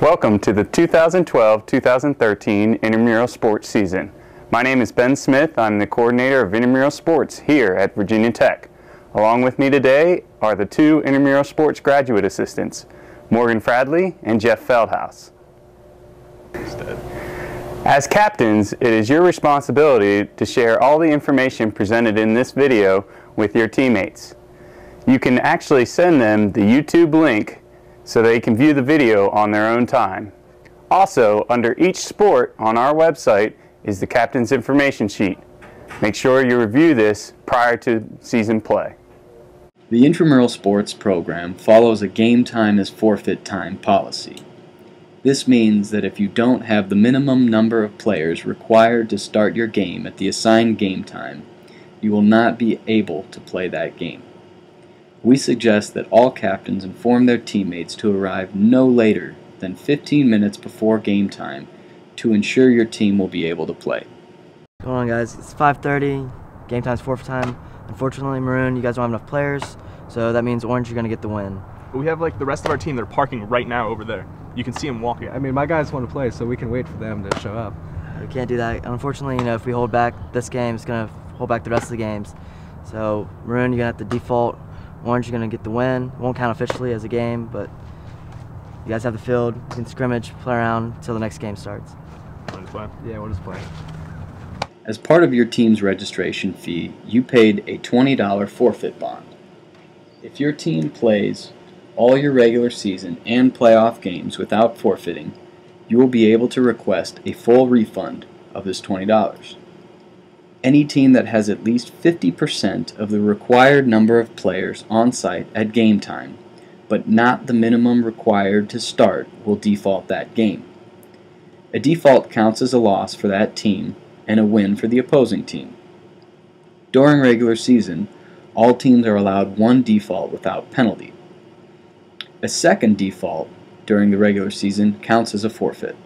Welcome to the 2012-2013 Intramural Sports season. My name is Ben Smith. I'm the coordinator of Intramural Sports here at Virginia Tech. Along with me today are the two Intramural Sports graduate assistants, Morgan Fradley and Jeff Feldhaus. As captains, it is your responsibility to share all the information presented in this video with your teammates. You can actually send them the YouTube link so they can view the video on their own time. Also, under each sport on our website is the captain's information sheet. Make sure you review this prior to season play. The Intramural Sports program follows a game time is forfeit time policy. This means that if you don't have the minimum number of players required to start your game at the assigned game time, you will not be able to play that game. We suggest that all captains inform their teammates to arrive no later than 15 minutes before game time to ensure your team will be able to play. What's going on, guys? It's 5:30. Game time's forfeit time. Unfortunately, Maroon, you guys don't have enough players, so that means Orange, you're going to get the win. We have the rest of our team. They're parking right now over there. You can see them walking. I mean, my guys want to play, so we can wait for them to show up. We can't do that. Unfortunately, if we hold back this game, it's going to hold back the rest of the games. So, Maroon, you're going to have to default. Orange, you're going to get the win. It won't count officially as a game, but you guys have the field. You can scrimmage, play around until the next game starts. Want to play? Yeah, we'll just play. As part of your team's registration fee, you paid a $20 forfeit bond. If your team plays all your regular season and playoff games without forfeiting, you will be able to request a full refund of this $20. Any team that has at least 50% of the required number of players on site at game time, but not the minimum required to start, will default that game. A default counts as a loss for that team and a win for the opposing team. During regular season, all teams are allowed one default without penalty. A second default during the regular season counts as a forfeit.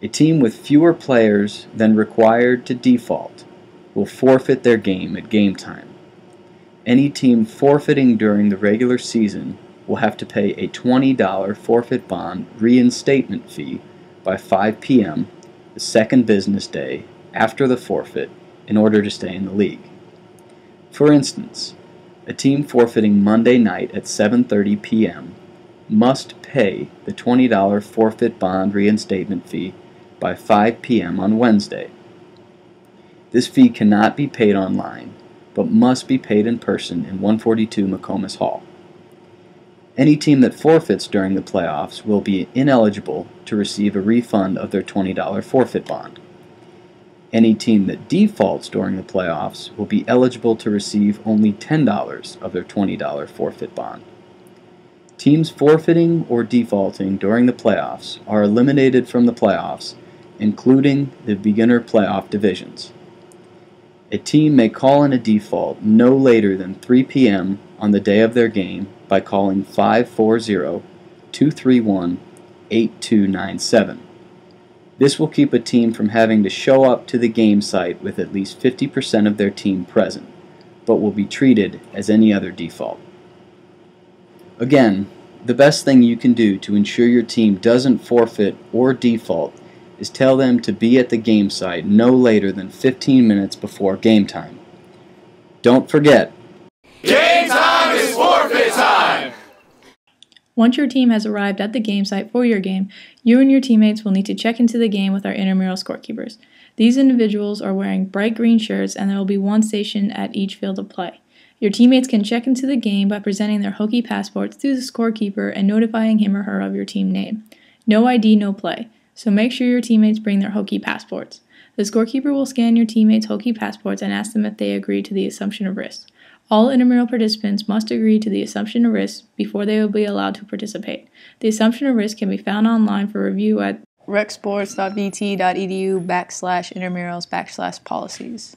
A team with fewer players than required to default will forfeit their game at game time. Any team forfeiting during the regular season will have to pay a $20 forfeit bond reinstatement fee by 5 p.m. the second business day after the forfeit in order to stay in the league. For instance, a team forfeiting Monday night at 7:30 p.m. must pay the $20 forfeit bond reinstatement fee by 5 p.m. on Wednesday. This fee cannot be paid online, but must be paid in person in 142 McComas Hall. Any team that forfeits during the playoffs will be ineligible to receive a refund of their $20 forfeit bond. Any team that defaults during the playoffs will be eligible to receive only $10 of their $20 forfeit bond. Teams forfeiting or defaulting during the playoffs are eliminated from the playoffs, including the beginner playoff divisions. A team may call in a default no later than 3 p.m. on the day of their game by calling 540-231-8297. This will keep a team from having to show up to the game site with at least 50% of their team present, but will be treated as any other default. Again, the best thing you can do to ensure your team doesn't forfeit or default is tell them to be at the game site no later than 15 minutes before game time. Don't forget, game time is forfeit time! Once your team has arrived at the game site for your game, you and your teammates will need to check into the game with our intramural scorekeepers. These individuals are wearing bright green shirts, and there will be one station at each field of play. Your teammates can check into the game by presenting their Hokie passports to the scorekeeper and notifying him or her of your team name. No ID, no play. So make sure your teammates bring their Hokie passports. The scorekeeper will scan your teammates' Hokie passports and ask them if they agree to the assumption of risk. All intramural participants must agree to the assumption of risk before they will be allowed to participate. The assumption of risk can be found online for review at recsports.vt.edu/intramurals/policies.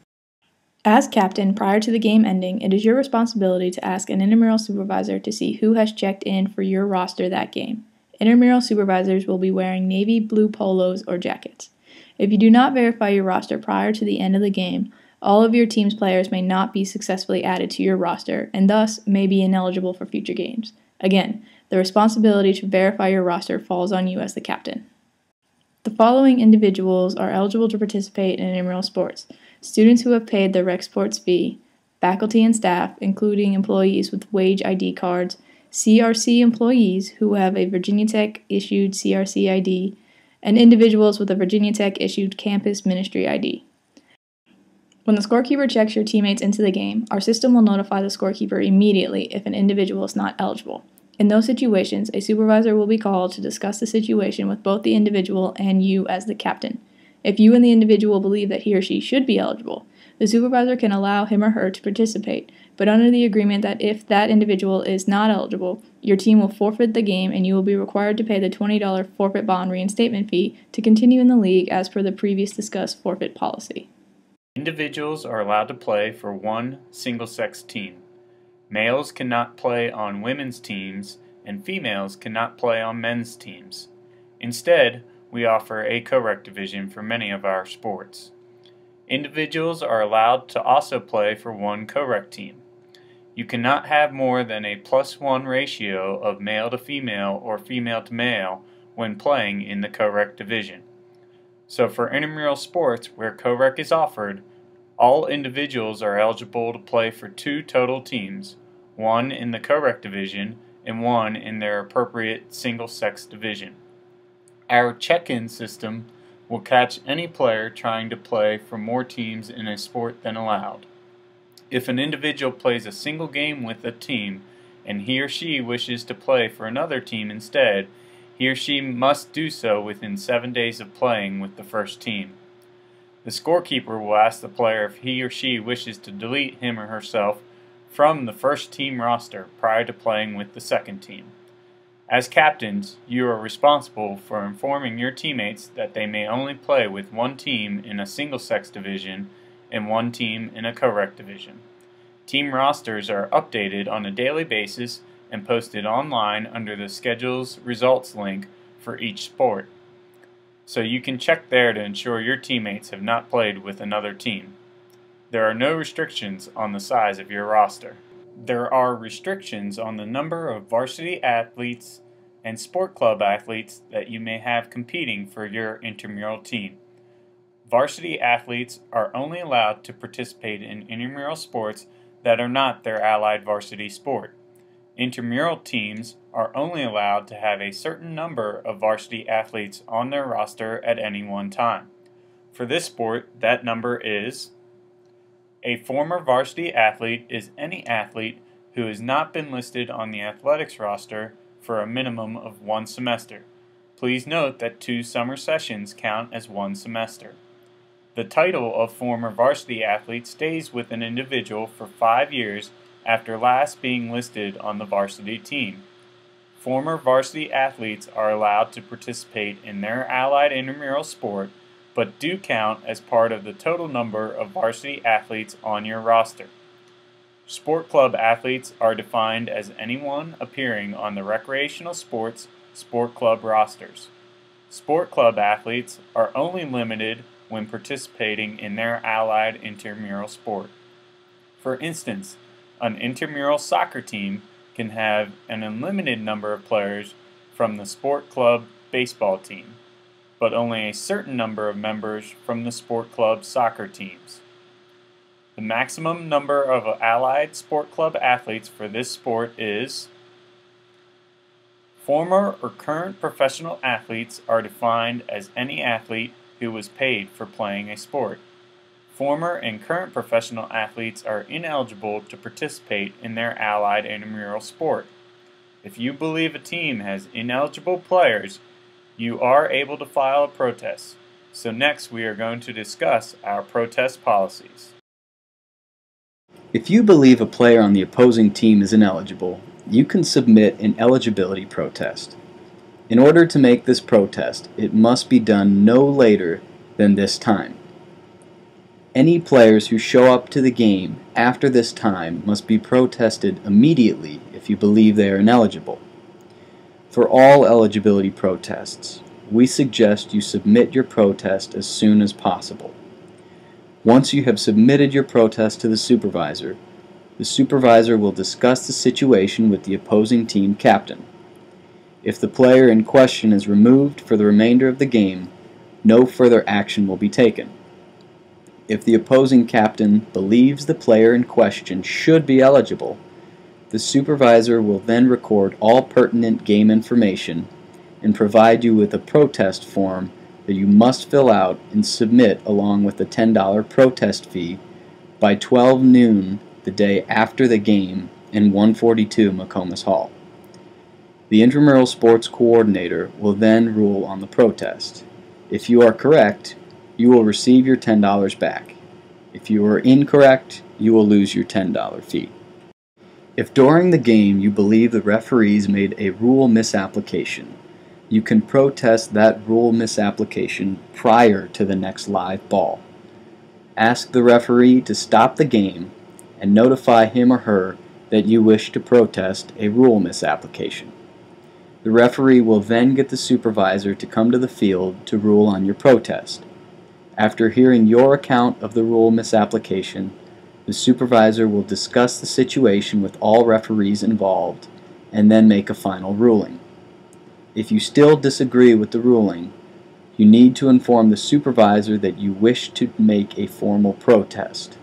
As captain, prior to the game ending, it is your responsibility to ask an intramural supervisor to see who has checked in for your roster that game. Intramural supervisors will be wearing navy blue polos or jackets. If you do not verify your roster prior to the end of the game, all of your team's players may not be successfully added to your roster and thus may be ineligible for future games. Again, The responsibility to verify your roster falls on you as the captain. The following individuals are eligible to participate in intramural sports: students who have paid their rec sports fee, faculty and staff, including employees with wage ID cards, CRC employees who have a Virginia Tech issued CRC ID, and individuals with a Virginia Tech issued campus ministry ID. When the scorekeeper checks your teammates into the game, our system will notify the scorekeeper immediately if an individual is not eligible. In those situations, a supervisor will be called to discuss the situation with both the individual and you as the captain. If you and the individual believe that he or she should be eligible, the supervisor can allow him or her to participate, but under the agreement that if that individual is not eligible, your team will forfeit the game and you will be required to pay the $20 forfeit bond reinstatement fee to continue in the league as per the previous discussed forfeit policy. Individuals are allowed to play for one single-sex team. Males cannot play on women's teams, and females cannot play on men's teams. Instead, we offer a co-rec division for many of our sports. Individuals are allowed to also play for one co-rec team. You cannot have more than a +1 ratio of male to female or female to male when playing in the co-rec division. So for intramural sports where co-rec is offered, all individuals are eligible to play for 2 total teams, one in the co-rec division and one in their appropriate single-sex division. Our check-in system will catch any player trying to play for more teams in a sport than allowed. If an individual plays a single game with a team and he or she wishes to play for another team instead, he or she must do so within 7 days of playing with the first team. The scorekeeper will ask the player if he or she wishes to delete him or herself from the first team roster prior to playing with the second team. As captains, you are responsible for informing your teammates that they may only play with one team in a single-sex division and one team in a co-rec division. Team rosters are updated on a daily basis and posted online under the schedule's results link for each sport. So you can check there to ensure your teammates have not played with another team. There are no restrictions on the size of your roster. There are restrictions on the number of varsity athletes and sport club athletes that you may have competing for your intramural team. Varsity athletes are only allowed to participate in intramural sports that are not their allied varsity sport. Intramural teams are only allowed to have a certain number of varsity athletes on their roster at any one time. For this sport, that number is: a former varsity athlete is any athlete who has not been listed on the athletics roster for a minimum of 1 semester. Please note that 2 summer sessions count as 1 semester. The title of former varsity athlete stays with an individual for 5 years after last being listed on the varsity team. Former varsity athletes are allowed to participate in their allied intramural sport, but do count as part of the total number of varsity athletes on your roster. Sport club athletes are defined as anyone appearing on the recreational sports sport club rosters. Sport club athletes are only limited when participating in their allied intramural sport. For instance, an intramural soccer team can have an unlimited number of players from the sport club baseball team, but only a certain number of members from the sport club soccer teams. The maximum number of allied sport club athletes for this sport is: former or current professional athletes are defined as any athlete who was paid for playing a sport. Former and current professional athletes are ineligible to participate in their allied intramural sport. If you believe a team has ineligible players, you are able to file a protest. So next we are going to discuss our protest policies. If you believe a player on the opposing team is ineligible, you can submit an eligibility protest. In order to make this protest, it must be done no later than this time. Any players who show up to the game after this time must be protested immediately if you believe they are ineligible. For all eligibility protests, we suggest you submit your protest as soon as possible. Once you have submitted your protest to the supervisor will discuss the situation with the opposing team captain. If the player in question is removed for the remainder of the game, no further action will be taken. If the opposing captain believes the player in question should be eligible, the supervisor will then record all pertinent game information and provide you with a protest form that you must fill out and submit along with the $10 protest fee by 12 noon the day after the game in 142 McComas Hall. The Intramural Sports Coordinator will then rule on the protest. If you are correct, you will receive your $10 back. If you are incorrect, you will lose your $10 fee. If during the game you believe the referees made a rule misapplication, you can protest that rule misapplication prior to the next live ball. Ask the referee to stop the game and notify him or her that you wish to protest a rule misapplication. The referee will then get the supervisor to come to the field to rule on your protest. After hearing your account of the rule misapplication, the supervisor will discuss the situation with all referees involved and then make a final ruling. If you still disagree with the ruling, you need to inform the supervisor that you wish to make a formal protest.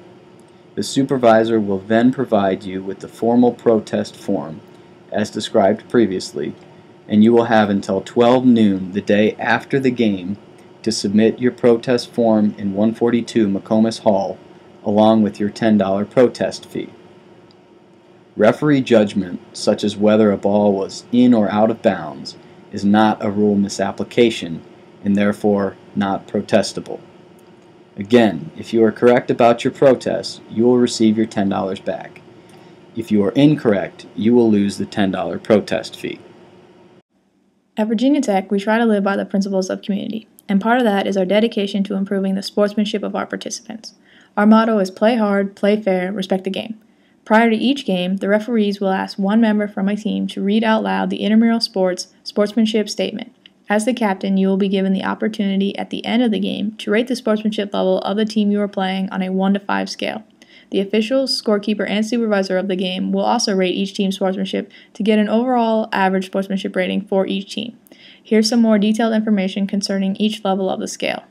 The supervisor will then provide you with the formal protest form, as described previously, and you will have until 12 noon the day after the game to submit your protest form in 142 McComas Hall along with your $10 protest fee. Referee judgment, such as whether a ball was in or out of bounds, is not a rule misapplication and therefore not protestable. Again, if you are correct about your protest, you will receive your $10 back. If you are incorrect, you will lose the $10 protest fee. At Virginia Tech, we try to live by the principles of community, and part of that is our dedication to improving the sportsmanship of our participants. Our motto is play hard, play fair, respect the game. Prior to each game, the referees will ask one member from a team to read out loud the intramural sportsmanship statement. As the captain, you will be given the opportunity at the end of the game to rate the sportsmanship level of the team you are playing on a 1 to 5 scale. The officials, scorekeeper, and supervisor of the game will also rate each team's sportsmanship to get an overall average sportsmanship rating for each team. Here's some more detailed information concerning each level of the scale.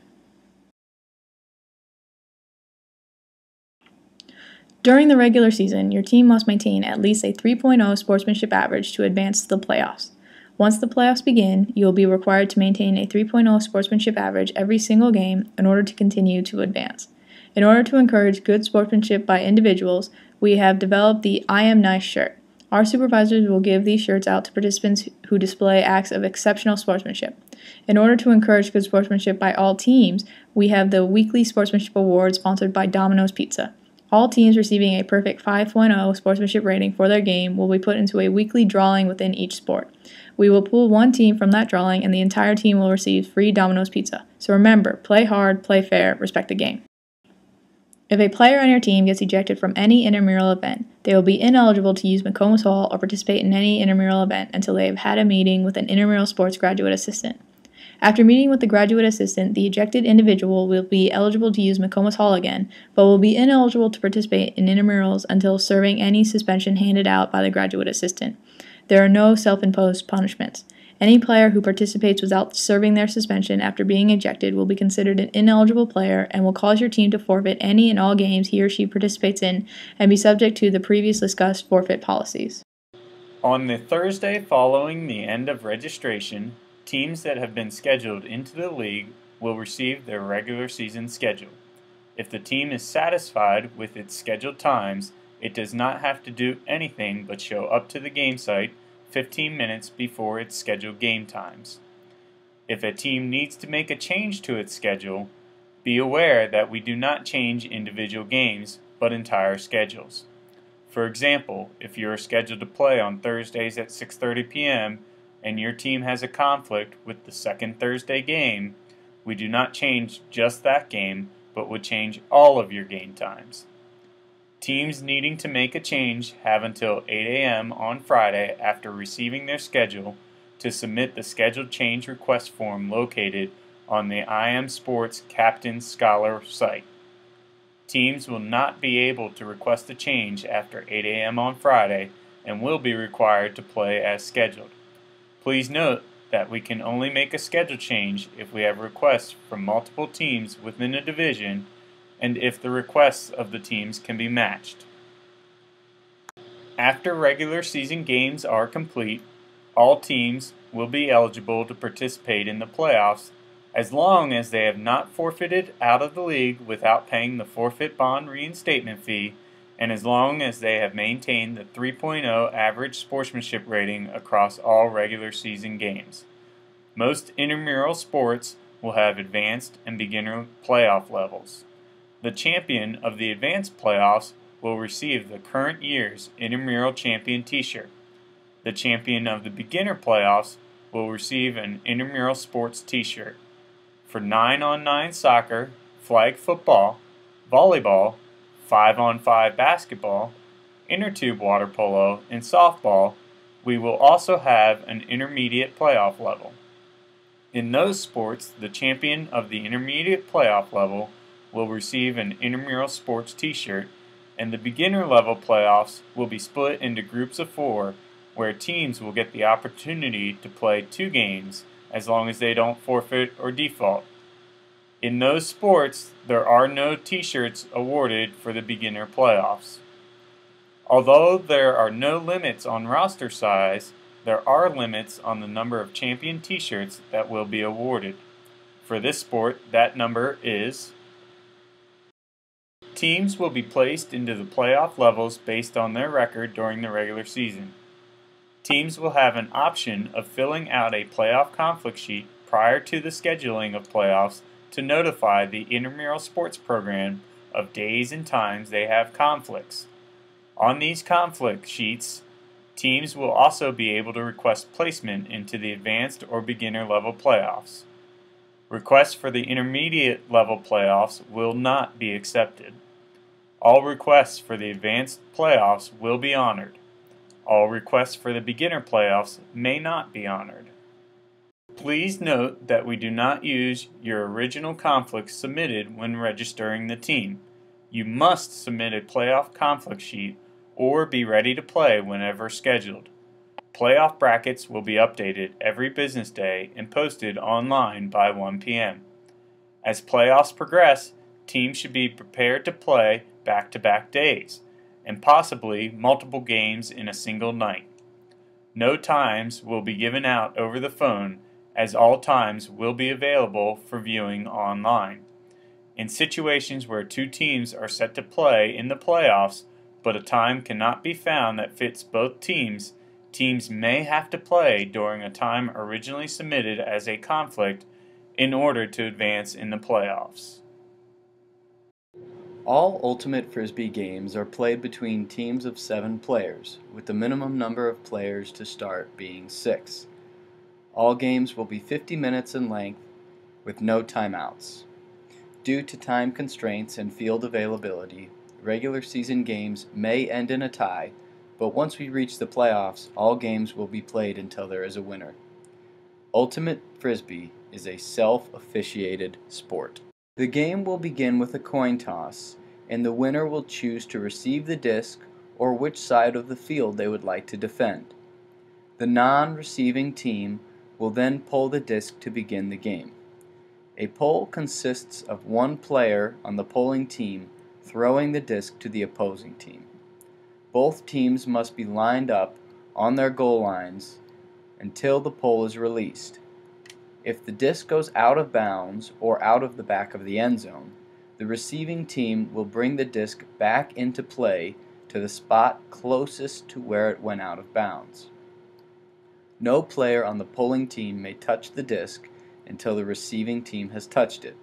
During the regular season, your team must maintain at least a 3.0 sportsmanship average to advance to the playoffs. Once the playoffs begin, you will be required to maintain a 3.0 sportsmanship average every single game in order to continue to advance. In order to encourage good sportsmanship by individuals, we have developed the I Am Nice shirt. Our supervisors will give these shirts out to participants who display acts of exceptional sportsmanship. In order to encourage good sportsmanship by all teams, we have the weekly sportsmanship award sponsored by Domino's Pizza. All teams receiving a perfect 5.0 sportsmanship rating for their game will be put into a weekly drawing within each sport. We will pull one team from that drawing and the entire team will receive free Domino's Pizza. So remember, play hard, play fair, respect the game. If a player on your team gets ejected from any intramural event, they will be ineligible to use McComas Hall or participate in any intramural event until they have had a meeting with an intramural sports graduate assistant. After meeting with the graduate assistant, the ejected individual will be eligible to use McComas Hall again, but will be ineligible to participate in intramurals until serving any suspension handed out by the graduate assistant. There are no self-imposed punishments. Any player who participates without serving their suspension after being ejected will be considered an ineligible player and will cause your team to forfeit any and all games he or she participates in and be subject to the previously discussed forfeit policies. On the Thursday following the end of registration, teams that have been scheduled into the league will receive their regular season schedule. If the team is satisfied with its scheduled times, it does not have to do anything but show up to the game site 15 minutes before its scheduled game times. If a team needs to make a change to its schedule, be aware that we do not change individual games, but entire schedules. For example, if you are scheduled to play on Thursdays at 6:30 p.m., and your team has a conflict with the second Thursday game, we do not change just that game, but would change all of your game times. Teams needing to make a change have until 8 a.m. on Friday after receiving their schedule to submit the scheduled change request form located on the IM Sports Captain Scholar site. Teams will not be able to request a change after 8 a.m. on Friday and will be required to play as scheduled. Please note that we can only make a schedule change if we have requests from multiple teams within a division and if the requests of the teams can be matched. After regular season games are complete, all teams will be eligible to participate in the playoffs as long as they have not forfeited out of the league without paying the forfeit bond reinstatement fee, and as long as they have maintained the 3.0 average sportsmanship rating across all regular season games. Most intramural sports will have advanced and beginner playoff levels. The champion of the advanced playoffs will receive the current year's intramural champion t-shirt. The champion of the beginner playoffs will receive an intramural sports t-shirt. For 9-on-9 soccer, flag football, volleyball, 5-on-5 basketball, intertube water polo, and softball, we will also have an intermediate playoff level. In those sports, the champion of the intermediate playoff level will receive an intramural sports t-shirt, and the beginner level playoffs will be split into groups of 4 where teams will get the opportunity to play 2 games as long as they don't forfeit or default. In those sports, there are no t-shirts awarded for the beginner playoffs. Although there are no limits on roster size, there are limits on the number of champion t-shirts that will be awarded. For this sport, that number is: teams will be placed into the playoff levels based on their record during the regular season. Teams will have an option of filling out a playoff conflict sheet prior to the scheduling of playoffs to notify the intramural sports program of days and times they have conflicts. On these conflict sheets, teams will also be able to request placement into the advanced or beginner level playoffs. Requests for the intermediate level playoffs will not be accepted. All requests for the advanced playoffs will be honored. All requests for the beginner playoffs may not be honored. Please note that we do not use your original conflicts submitted when registering the team. You must submit a playoff conflict sheet or be ready to play whenever scheduled. Playoff brackets will be updated every business day and posted online by 1 p.m. As playoffs progress, teams should be prepared to play back-to-back days, and possibly multiple games in a single night. No times will be given out over the phone, as all times will be available for viewing online. In situations where 2 teams are set to play in the playoffs, but a time cannot be found that fits both teams, teams may have to play during a time originally submitted as a conflict in order to advance in the playoffs. All Ultimate Frisbee games are played between teams of 7 players, with the minimum number of players to start being 6. All games will be 50 minutes in length, with no timeouts. Due to time constraints and field availability, regular season games may end in a tie, but once we reach the playoffs, all games will be played until there is a winner. Ultimate Frisbee is a self-officiated sport. The game will begin with a coin toss, and the winner will choose to receive the disc or which side of the field they would like to defend. The non-receiving team will then pull the disc to begin the game. A pull consists of one player on the pulling team throwing the disc to the opposing team. Both teams must be lined up on their goal lines until the pull is released. If the disc goes out of bounds or out of the back of the end zone, the receiving team will bring the disc back into play to the spot closest to where it went out of bounds. No player on the pulling team may touch the disc until the receiving team has touched it.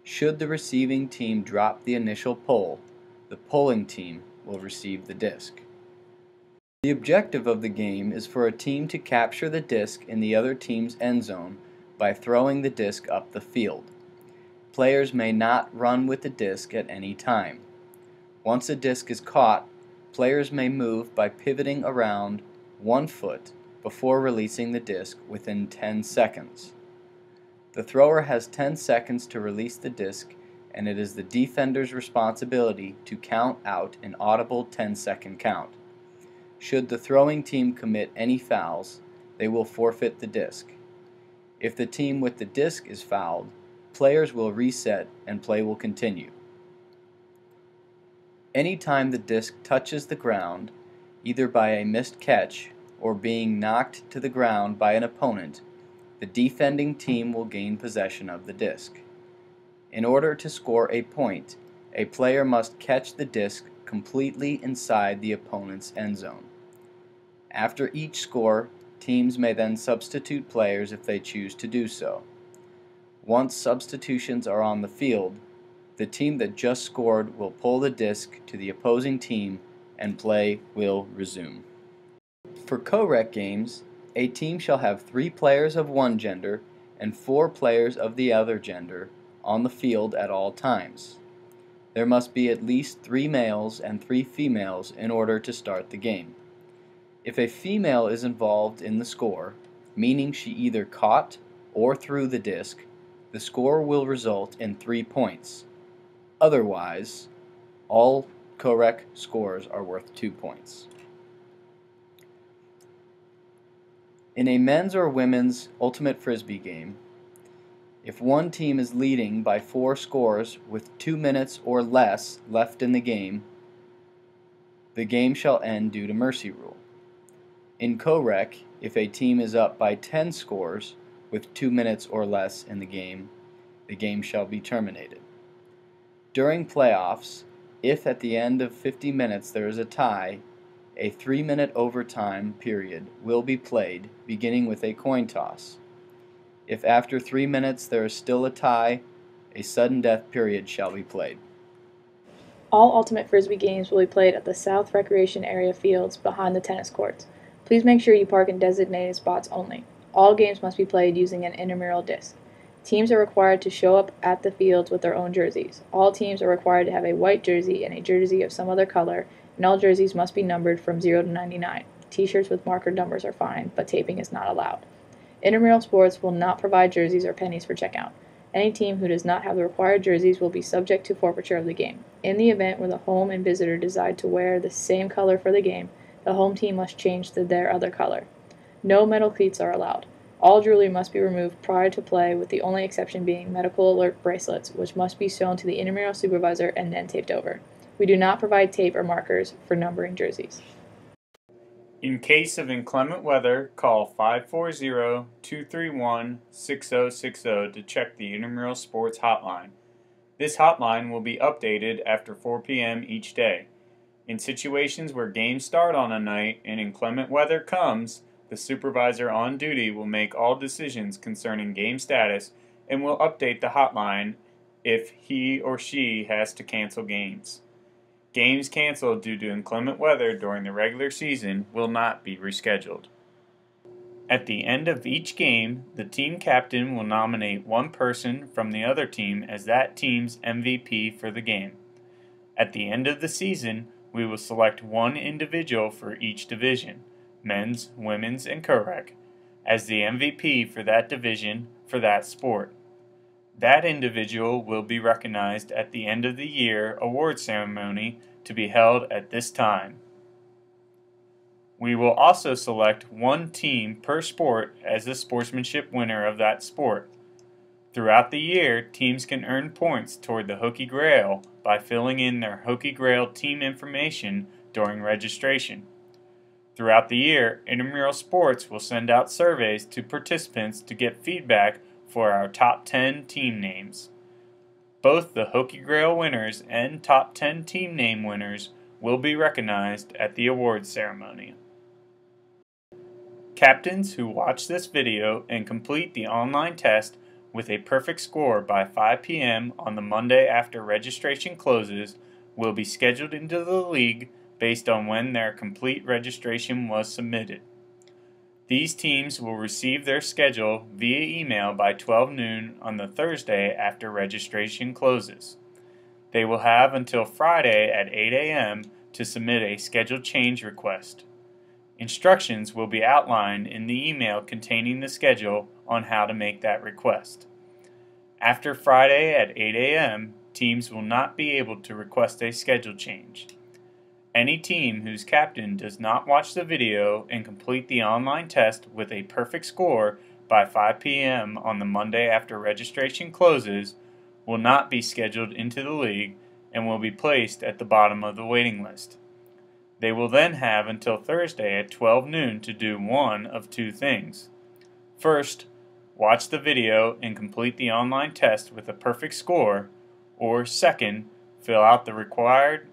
Should the receiving team drop the initial pull, the pulling team will receive the disc. The objective of the game is for a team to capture the disc in the other team's end zone by throwing the disc up the field. Players may not run with the disc at any time. Once a disc is caught, players may move by pivoting around 1 foot before releasing the disc within 10 seconds. The thrower has 10 seconds to release the disc, and it is the defender's responsibility to count out an audible 10-second count. Should the throwing team commit any fouls, they will forfeit the disc. If the team with the disc is fouled, players will reset and play will continue. Anytime the disc touches the ground, either by a missed catch or being knocked to the ground by an opponent, the defending team will gain possession of the disc. In order to score a point, a player must catch the disc completely inside the opponent's end zone. After each score, teams may then substitute players if they choose to do so. Once substitutions are on the field, the team that just scored will pull the disc to the opposing team and play will resume. For co-rec games, a team shall have 3 players of one gender and 4 players of the other gender on the field at all times. There must be at least 3 males and 3 females in order to start the game. If a female is involved in the score, meaning she either caught or threw the disc, the score will result in 3 points. Otherwise, all co-rec scores are worth 2 points. In a men's or women's ultimate Frisbee game, if one team is leading by 4 scores with 2 minutes or less left in the game shall end due to mercy rule. In co-rec, if a team is up by 10 scores with 2 minutes or less in the game shall be terminated. During playoffs, if at the end of 50 minutes there is a tie, a 3-minute overtime period will be played, beginning with a coin toss. If after 3 minutes there is still a tie, a sudden death period shall be played. All Ultimate Frisbee games will be played at the South Recreation Area fields behind the tennis courts. Please make sure you park in designated spots only. All games must be played using an intramural disc. Teams are required to show up at the fields with their own jerseys. All teams are required to have a white jersey and a jersey of some other color, and all jerseys must be numbered from 0 to 99. T-shirts with marker numbers are fine, but taping is not allowed. Intramural Sports will not provide jerseys or pennies for checkout. Any team who does not have the required jerseys will be subject to forfeiture of the game. In the event where the home and visitor decide to wear the same color for the game, the home team must change to their other color. No metal cleats are allowed. All jewelry must be removed prior to play, with the only exception being medical alert bracelets, which must be shown to the intramural supervisor and then taped over. We do not provide tape or markers for numbering jerseys. In case of inclement weather, call 540-231-6060 to check the Intramural Sports Hotline. This hotline will be updated after 4 p.m. each day. In situations where games start on a night and inclement weather comes, the supervisor on duty will make all decisions concerning game status and will update the hotline if he or she has to cancel games. Games canceled due to inclement weather during the regular season will not be rescheduled. At the end of each game, the team captain will nominate one person from the other team as that team's MVP for the game. At the end of the season, we will select one individual for each division, men's, women's, and co-rec, as the MVP for that division for that sport. That individual will be recognized at the end of the year award ceremony to be held at this time. We will also select one team per sport as the sportsmanship winner of that sport. Throughout the year, teams can earn points toward the Hokie Grail by filling in their Hokie Grail team information during registration. Throughout the year, Intramural Sports will send out surveys to participants to get feedback for our top 10 team names. Both the Hokie Grail winners and top 10 team name winners will be recognized at the awards ceremony. Captains who watch this video and complete the online test with a perfect score by 5 p.m. on the Monday after registration closes will be scheduled into the league based on when their complete registration was submitted. These teams will receive their schedule via email by 12 noon on the Thursday after registration closes. They will have until Friday at 8 a.m. to submit a schedule change request. Instructions will be outlined in the email containing the schedule on how to make that request. After Friday at 8 a.m., teams will not be able to request a schedule change. Any team whose captain does not watch the video and complete the online test with a perfect score by 5 p.m. on the Monday after registration closes will not be scheduled into the league and will be placed at the bottom of the waiting list. They will then have until Thursday at 12 noon to do one of two things. First, watch the video and complete the online test with a perfect score, or second, fill out the required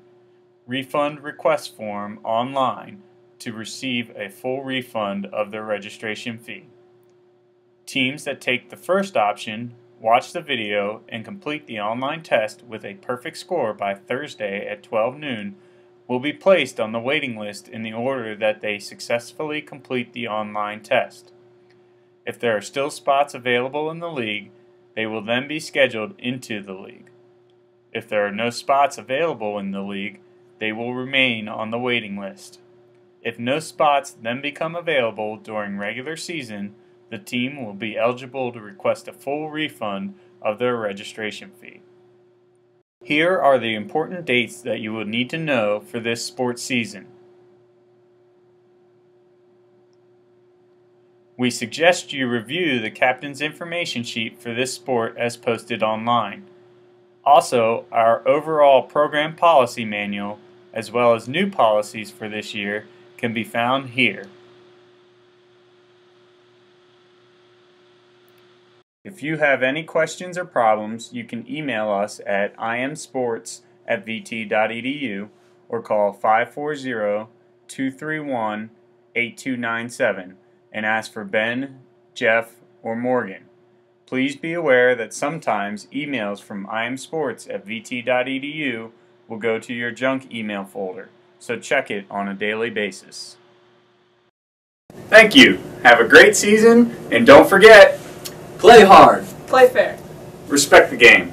refund request form online to receive a full refund of their registration fee. Teams that take the first option, watch the video, and complete the online test with a perfect score by Thursday at 12 noon will be placed on the waiting list in the order that they successfully complete the online test. If there are still spots available in the league, they will then be scheduled into the league. If there are no spots available in the league, they will remain on the waiting list. If no spots then become available during regular season, the team will be eligible to request a full refund of their registration fee. Here are the important dates that you will need to know for this sports season. We suggest you review the captain's information sheet for this sport as posted online. Also, our overall program policy manual, as well as new policies for this year, can be found here. If you have any questions or problems, you can email us at imsports@vt.edu or call 540-231-8297 and ask for Ben, Jeff, or Morgan. Please be aware that sometimes emails from imsports@vt.edu will go to your junk email folder, so check it on a daily basis. Thank you. Have a great season, and don't forget, Play hard. Play fair. respect the game.